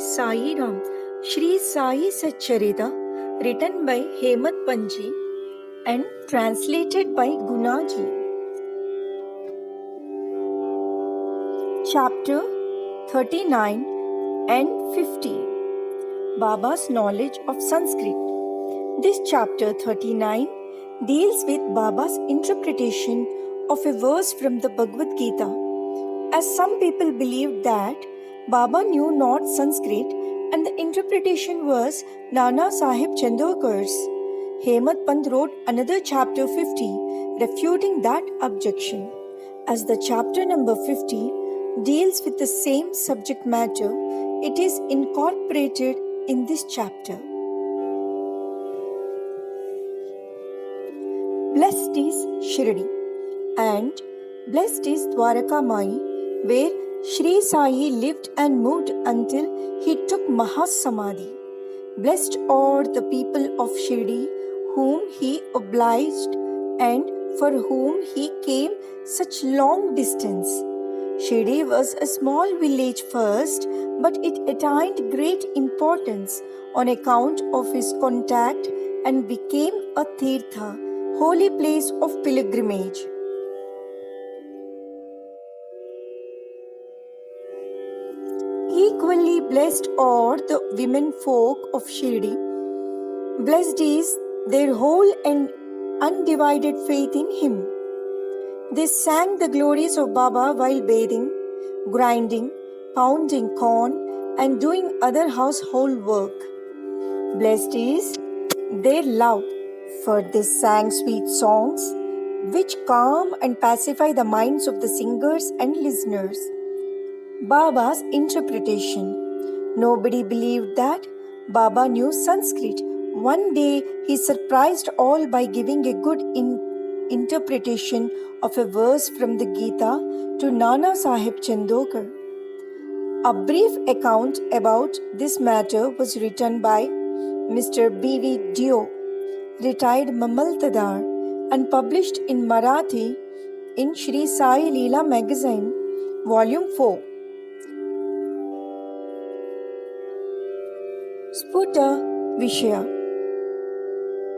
Sai Ram, Shri Sai Satcharita, written by Hemat Panji and translated by Gunaji. Chapter 39 and 50, Baba's knowledge of Sanskrit. This chapter 39 deals with Baba's interpretation of a verse from the Bhagavad Gita, as some people believed that Baba knew not Sanskrit and the interpretation was Nana Sahib Chandokar's. Hemat Pant wrote another chapter 50 refuting that objection. As the chapter number 50 deals with the same subject matter, it is incorporated in this chapter. Blessed is Shirdi and blessed is Dwaraka Mai, where Sri Sai lived and moved until he took Mahasamadhi. Blessed are the people of Shirdi, whom he obliged and for whom he came such long distance. Shirdi was a small village first, but it attained great importance on account of his contact and became a tirtha, holy place of pilgrimage. Equally blessed are the women folk of Shirdi. Blessed is their whole and undivided faith in him. They sang the glories of Baba while bathing, grinding, pounding corn, and doing other household work. Blessed is their love, for they sang sweet songs which calm and pacify the minds of the singers and listeners. Baba's interpretation. Nobody believed that Baba knew Sanskrit. One day he surprised all by giving a good interpretation of a verse from the Gita to Nana Sahib Chandokar. A brief account about this matter was written by Mr. B.V. Dio, retired Mamaltadar, and published in Marathi in Shri Sai Leela magazine, volume 4. Sputa Vishaya,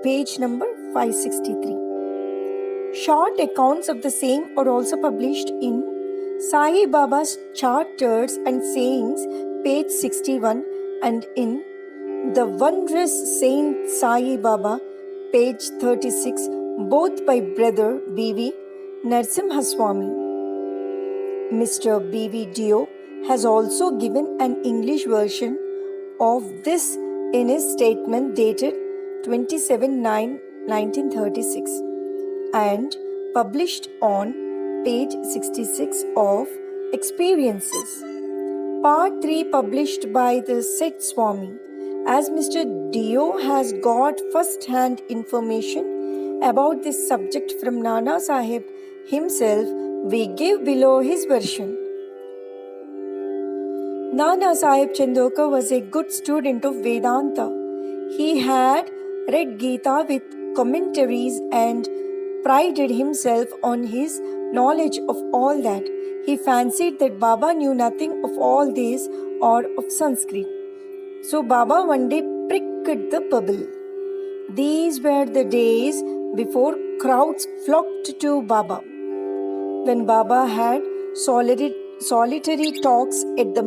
page number 563. Short accounts of the same are also published in Sai Baba's Charters and Sayings, page 61, and in The Wondrous Saint Sai Baba, page 36, both by Brother B.V. Narasimhaswamy. Mr. B.V. Dio has also given an English version of this in his statement dated 27/9/1936 and published on page 66 of Experiences. Part 3 published by the said Swami. As Mr. Dio has got first-hand information about this subject from Nana Sahib himself, we give below his version. Nana Sahib Chandokar was a good student of Vedanta. He had read Gita with commentaries and prided himself on his knowledge of all that. He fancied that Baba knew nothing of all this or of Sanskrit. So Baba one day pricked the bubble. These were the days before crowds flocked to Baba. When Baba had solitary talks at the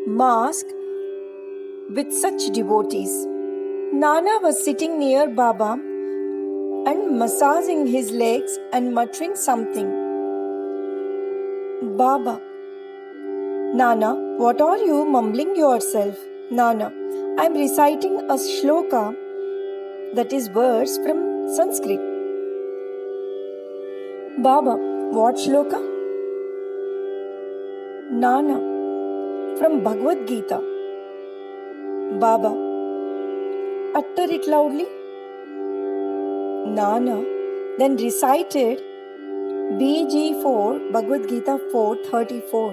mosque with such devotees. Nana was sitting near Baba and massaging his legs and muttering something. Baba: Nana, what are you mumbling yourself? Nana: I am reciting a shloka, that is verse from Sanskrit. Baba: What shloka? Nana: From Bhagavad Gita. Baba: Utter it loudly. Nana then recited BG4, Bhagavad Gita 4:34,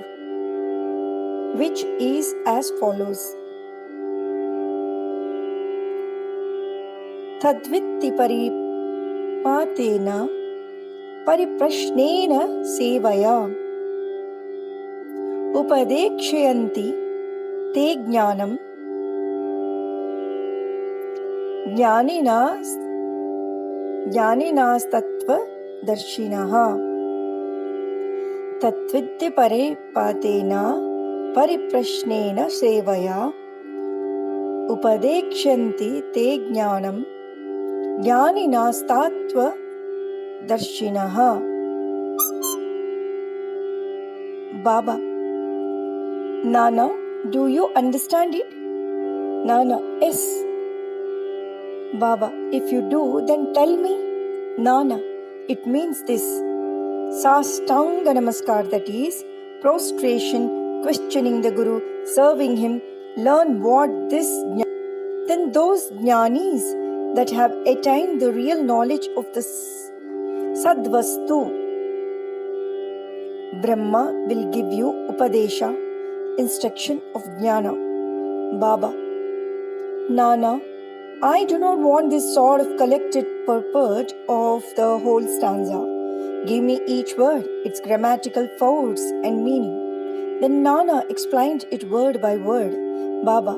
which is as follows. Tadvitti paripatena pariprashnena sevaya upadekshyanti te jnanam jnaninastatva darshinaha tatvidya pare patena pariprashnena sevaya upadekshanti te jnanam jnaninastatva darshinaha. Baba: Nana, do you understand it? Nana: yes. Baba: if you do, then tell me. Nana: it means this. Sastanga Namaskar, that is prostration, questioning the Guru, serving him. Learn what this. Then those jnanis that have attained the real knowledge of the Sadvastu, Brahma will give you Upadesha, instruction of Jnana. Baba: Nana, I do not want this sort of collected purport of the whole stanza. Give me each word, its grammatical force and meaning. Then Nana explained it word by word. Baba: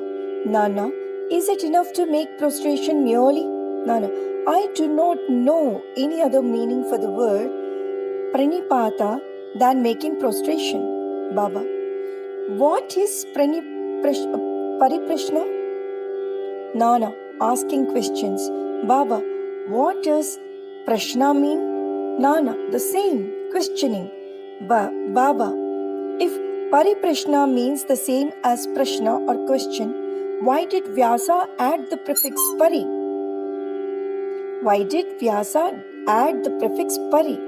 Nana, is it enough to make prostration merely? Nana: I do not know any other meaning for the word pranipata than making prostration. Baba: what is pariprashna? Nana asking questions. Baba: what does prashna mean? Nana: the same, questioning. Baba: if pariprashna means the same as prashna or question, why did Vyasa add the prefix pari? Why did Vyasa add the prefix pari?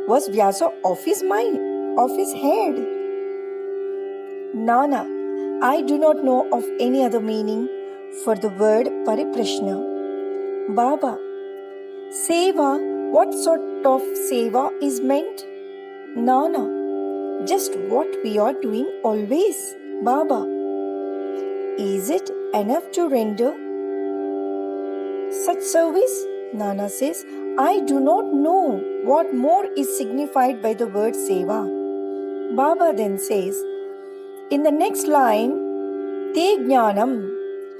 Was Vyasa off his mind, off his head? Nana: I do not know of any other meaning for the word pariprashna. Baba: seva, what sort of seva is meant? Nana: just what we are doing always. Baba: is it enough to render such service? Nana says, I do not know what more is signified by the word seva. Baba then says, in the next line, te jnanam,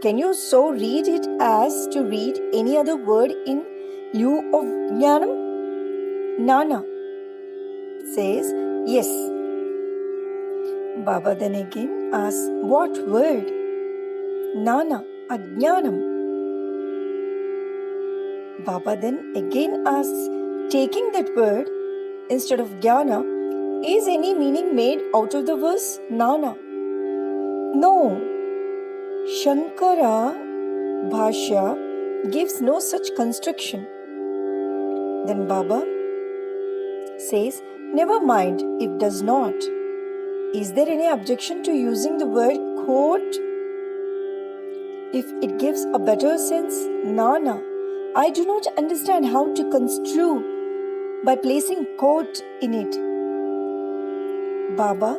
can you so read it as to read any other word in lieu of jnanam? Nana says, yes. Baba then again asks, what word? Nana: ajnanam. Baba then again asks, taking that word instead of jnana, is any meaning made out of the verse? Nana: no. Shankara Bhashya gives no such construction. Then Baba says, never mind if does not. Is there any objection to using the word quote if it gives a better sense? Nana: I do not understand how to construe by placing quote in it. Baba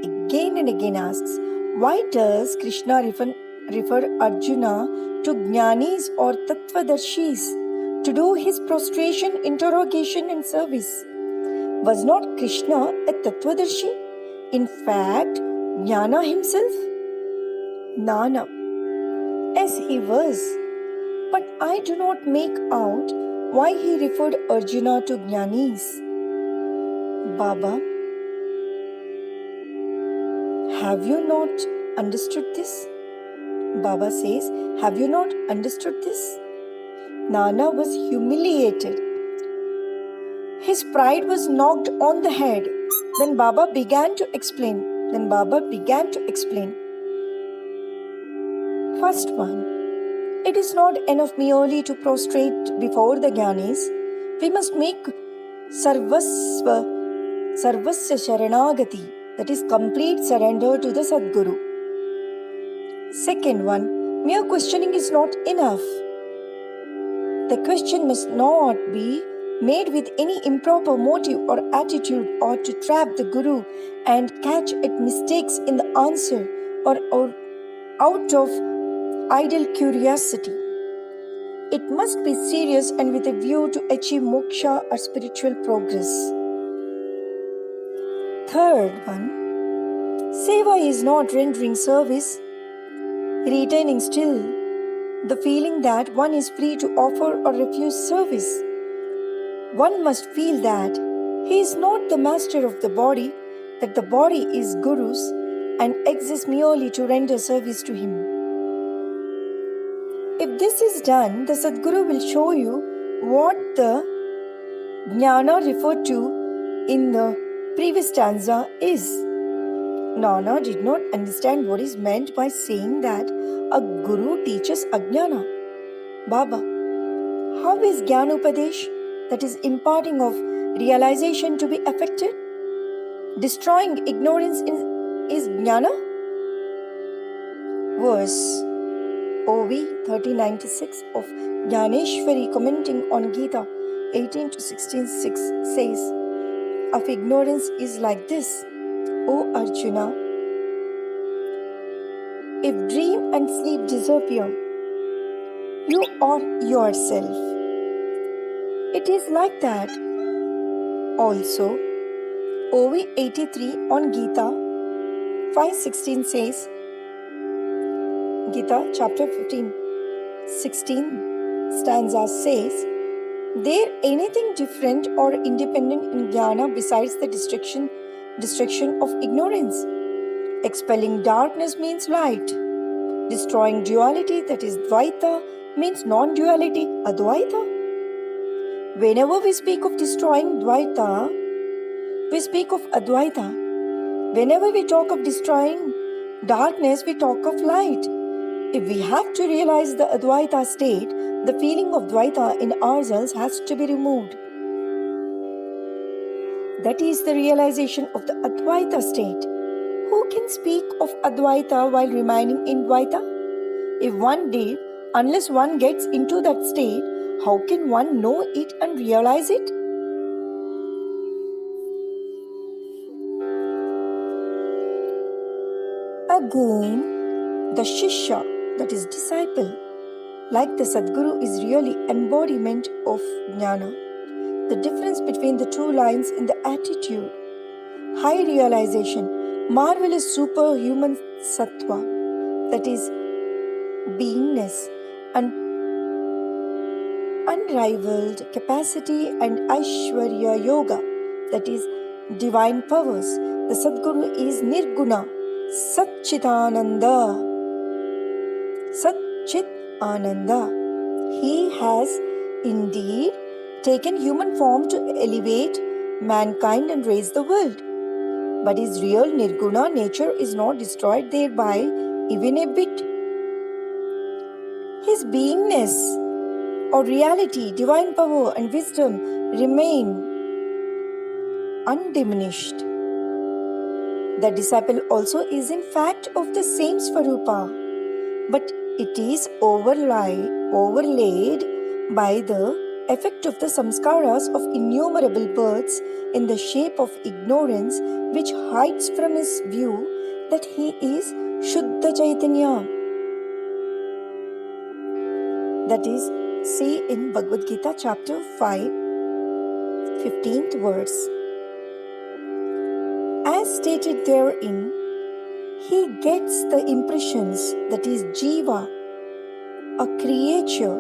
again and again asks, why does Krishna refer Arjuna to Jnanis or Tattvadarshis to do his prostration, interrogation and service? Was not Krishna a Tattvadarshi? In fact, Jnana himself? Nana: yes, he was. But I do not make out why he referred Arjuna to Jnanis. Baba: have you not understood this? Baba says, have you not understood this? Nana was humiliated. His pride was knocked on the head. Then Baba began to explain. First one, it is not enough merely to prostrate before the Jnanis. We must make sarvasya sharanagati, that is complete surrender to the Sadguru. Second one, mere questioning is not enough. The question must not be made with any improper motive or attitude or to trap the Guru and catch at mistakes in the answer or out of idle curiosity. It must be serious and with a view to achieve moksha or spiritual progress. Third one, Seva is not rendering service, retaining still the feeling that one is free to offer or refuse service. One must feel that he is not the master of the body, that the body is Guru's and exists merely to render service to him. If this is done, the Sadguru will show you what the Jnana referred to in the previous stanza is. Nana did not understand what is meant by saying that a Guru teaches Ajnana. Baba, how is Jnanupadesh, that is imparting of realization, to be affected? Destroying ignorance is Jnana? Verse OV 1396 of Jnaneshwari commenting on Gita 18 to 16:6 says, of ignorance is like this, O Arjuna, if dream and sleep disappear, you are yourself. It is like that. Also, OV 83 on Gita 5:16 says, Gita chapter 15, 16 stanza says, there anything different or independent in jnana besides the destruction of ignorance? Expelling darkness means light. Destroying duality, that is Dvaita, means non-duality, Advaita. Whenever we speak of destroying Dvaita, we speak of Advaita. Whenever we talk of destroying darkness, we talk of light. If we have to realize the Advaita state, the feeling of Dvaita in ourselves has to be removed. That is the realization of the Advaita state. Who can speak of Advaita while remaining in Dvaita? If one did, unless one gets into that state, how can one know it and realize it? Again, the Shishya, that is disciple, like the Sadguru, is really embodiment of Jnana. The difference between the two lines in the attitude, high realization, marvelous superhuman sattva, that is beingness, and unrivaled capacity, and Aishwarya Yoga, that is divine powers. The Sadguru is Nirguna, Satchitananda. Satchit Ananda. He has indeed taken human form to elevate mankind and raise the world. But his real Nirguna nature is not destroyed thereby even a bit. His beingness or reality, divine power and wisdom remain undiminished. The disciple also is in fact of the same Svarupa, but it is overlaid by the effect of the samskaras of innumerable births in the shape of ignorance, which hides from his view that he is Shuddha Chaitanya. That is, see in Bhagavad Gita chapter 5, 15th verse. As stated therein, he gets the impressions, that is Jiva, a creature,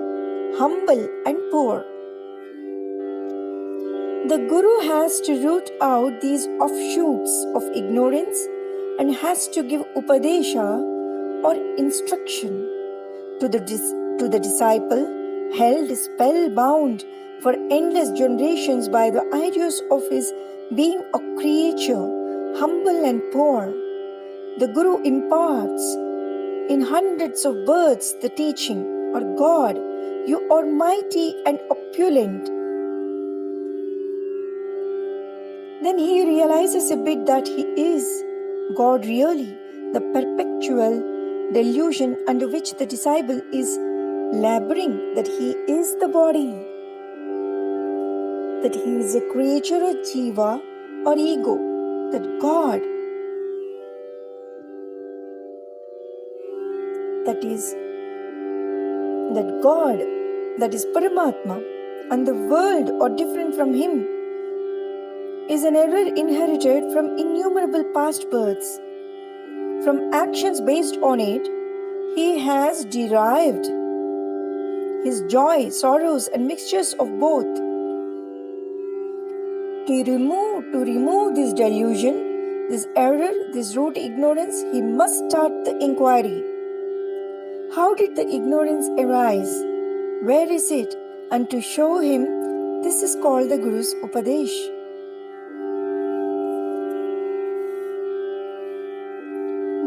humble and poor. The Guru has to root out these offshoots of ignorance and has to give Upadesha or instruction to the disciple, held spellbound for endless generations by the ideas of his being a creature, humble and poor. The Guru imparts in hundreds of births the teaching, or God, you are mighty and opulent. Then he realizes a bit that he is God really, the perpetual delusion under which the disciple is laboring, that he is the body, that he is a creature or jiva or ego, that God, that is Paramatma, and the world or different from him is an error inherited from innumerable past births. from actions based on it, he has derived his joy, sorrows, and mixtures of both. To remove this delusion, this error, this root ignorance, he must start the inquiry. How did the ignorance arise? Where is it? And to show him, this is called the Guru's Upadesh.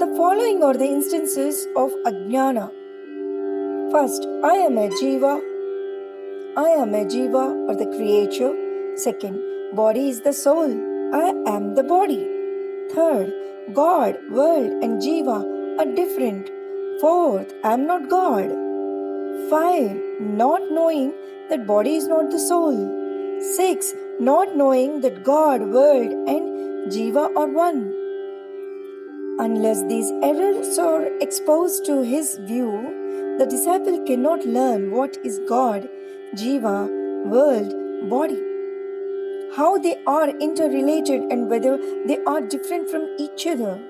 The following are the instances of Ajnana. First, I am a Jiva. I am a Jiva or the creature. Second, body is the soul. I am the body. Third, God, world and Jiva are different. Fourth, I am not God. 5. Not knowing that body is not the soul. 6. Not knowing that God, world and Jiva are one. Unless these errors are exposed to his view, the disciple cannot learn what is God, Jiva, world, body, how they are interrelated and whether they are different from each other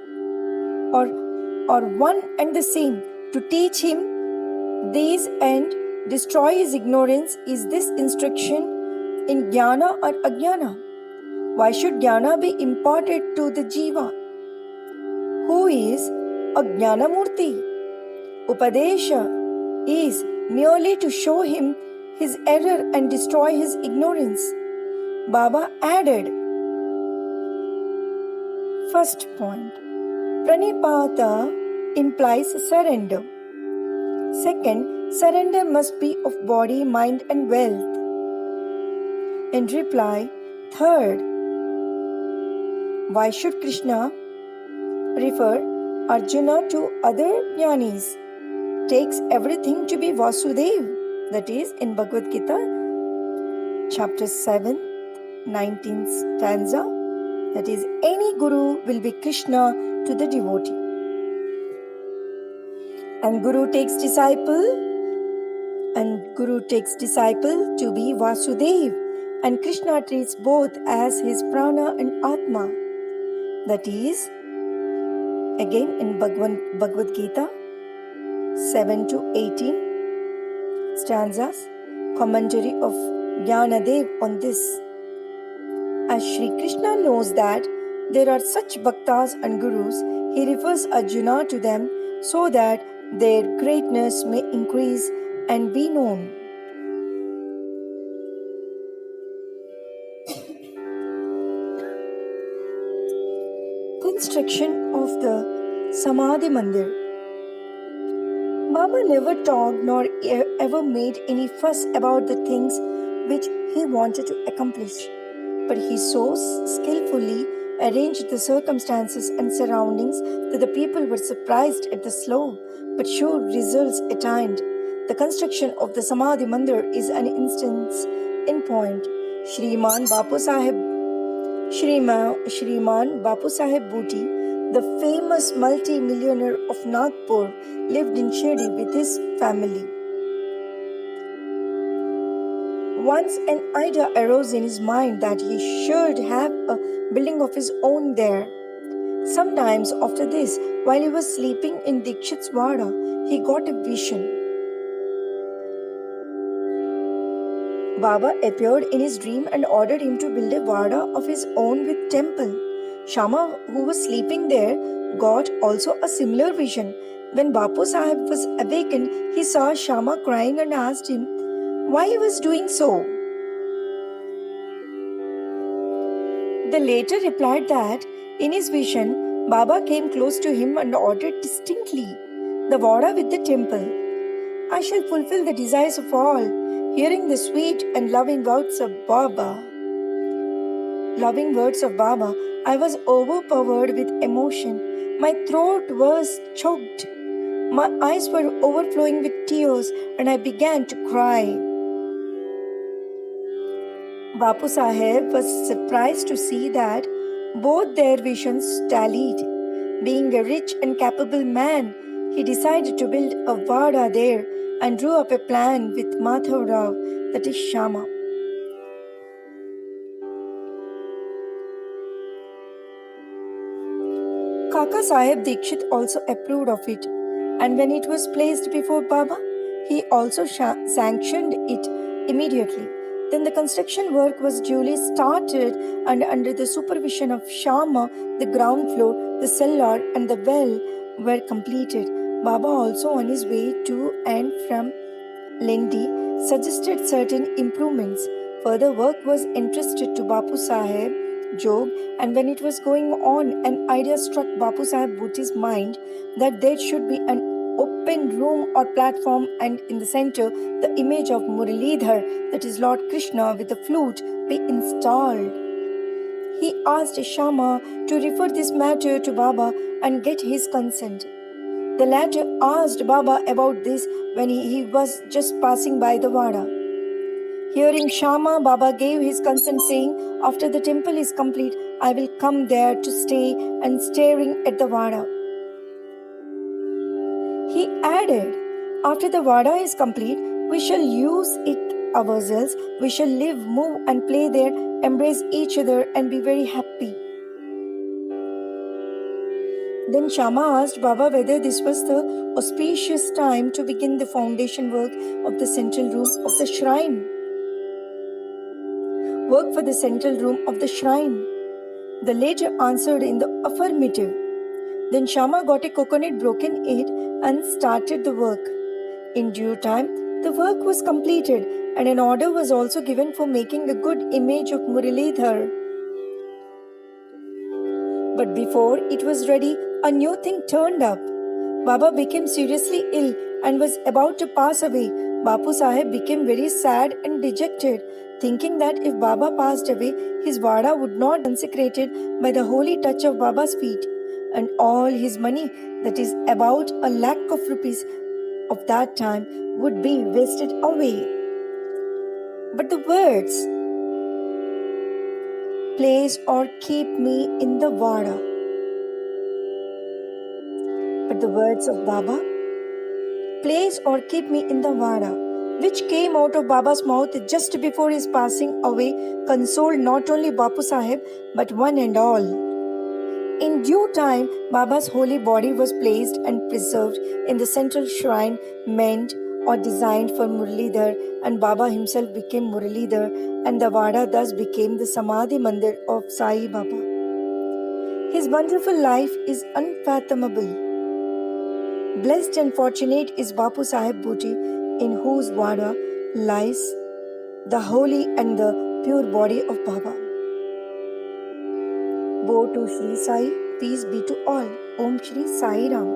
or one and the same. To teach him these and destroy his ignorance is this instruction in Jnana or Ajnana. Why should Jnana be imparted to the Jiva, who is a Jnanamurti? Upadesha is merely to show him his error and destroy his ignorance. Baba added, first point, Pranipata implies surrender. Second, surrender must be of body, mind and wealth. In reply, third, why should Krishna refer Arjuna to other jnanis? Takes everything to be Vasudev. That is in Bhagavad Gita, chapter 7, 19th stanza. That is, any guru will be Krishna to the devotee. And Guru takes disciple to be Vasudev. And Krishna treats both as his prana and atma. That is, again in Bhagavad Gita 7 to 18 stanzas, commentary of Jnanadev on this. As Sri Krishna knows that there are such bhaktas and gurus, he refers Arjuna to them so that their greatness may increase and be known. Construction of the Samadhi Mandir. Baba never talked nor ever made any fuss about the things which he wanted to accomplish, but he so skillfully arranged the circumstances and surroundings that the people were surprised at the slow but sure results attained. The construction of the Samadhi Mandir is an instance in point. Shriman Bapu Sahib Bhuti, the famous multi-millionaire of Nagpur, lived in Shirdi with his family. Once an idea arose in his mind that he should have a building of his own there. Sometimes after this, while he was sleeping in Dikshit's Vada, he got a vision. Baba appeared in his dream and ordered him to build a Vada of his own with temple. Shama, who was sleeping there, got also a similar vision. When Bapu Sahib was awakened, he saw Shama crying and asked him why he was doing so. The latter replied that in his vision, Baba came close to him and ordered distinctly, the Vada with the temple. I shall fulfill the desires of all. Hearing the sweet and loving words of Baba, I was overpowered with emotion. My throat was choked. My eyes were overflowing with tears and I began to cry. Bapu Sahib was surprised to see that both their visions tallied. Being a rich and capable man, he decided to build a Vada there and drew up a plan with Madhav Rao, that is Shama. Kaka Sahib Dikshit also approved of it, and when it was placed before Baba, he also sanctioned it immediately. Then the construction work was duly started, and under the supervision of Shama, the ground floor, the cellar, and the well were completed. Baba, also on his way to and from Lendi, suggested certain improvements. Further work was entrusted to Bapu Sahib Jog, and when it was going on, an idea struck Bapu Sahib Bhuti's mind that there should be an open room or platform, and in the center, the image of Muralidhar, that is Lord Krishna with the flute, be installed. He asked Shama to refer this matter to Baba and get his consent. The latter asked Baba about this when he was just passing by the Vada. Hearing Shama, Baba gave his consent, saying, "After the temple is complete, I will come there to stay and staring at the Vada." He added, "After the Vada is complete, we shall use it ourselves. We shall live, move, and play there, embrace each other, and be very happy." Then Shama asked Baba whether this was the auspicious time to begin the foundation work of the central room of the shrine. Work for the central room of the shrine. The latter answered in the affirmative. Then Shama got a coconut, broken it, and started the work. In due time, the work was completed, and an order was also given for making a good image of Muralidhar. But before it was ready, a new thing turned up. Baba became seriously ill and was about to pass away. Bapu Sahib became very sad and dejected, thinking that if Baba passed away, his Vada would not be consecrated by the holy touch of Baba's feet, and all his money, that is about 1,00,000 of rupees of that time, would be wasted away. But the words, "Place or keep me in the Vada," but the words of Baba, "Place or keep me in the Vada," which came out of Baba's mouth just before his passing away, consoled not only Bapu Sahib but one and all. In due time, Baba's holy body was placed and preserved in the central shrine meant or designed for Muralidhar, and Baba himself became Muralidhar, and the Vada thus became the Samadhi Mandir of Sai Baba. His wonderful life is unfathomable. Blessed and fortunate is Bapu Sahib Bhuti, in whose Vada lies the holy and the pure body of Baba. Bow to Shri Sai, peace be to all. Om Shri Sai Ram.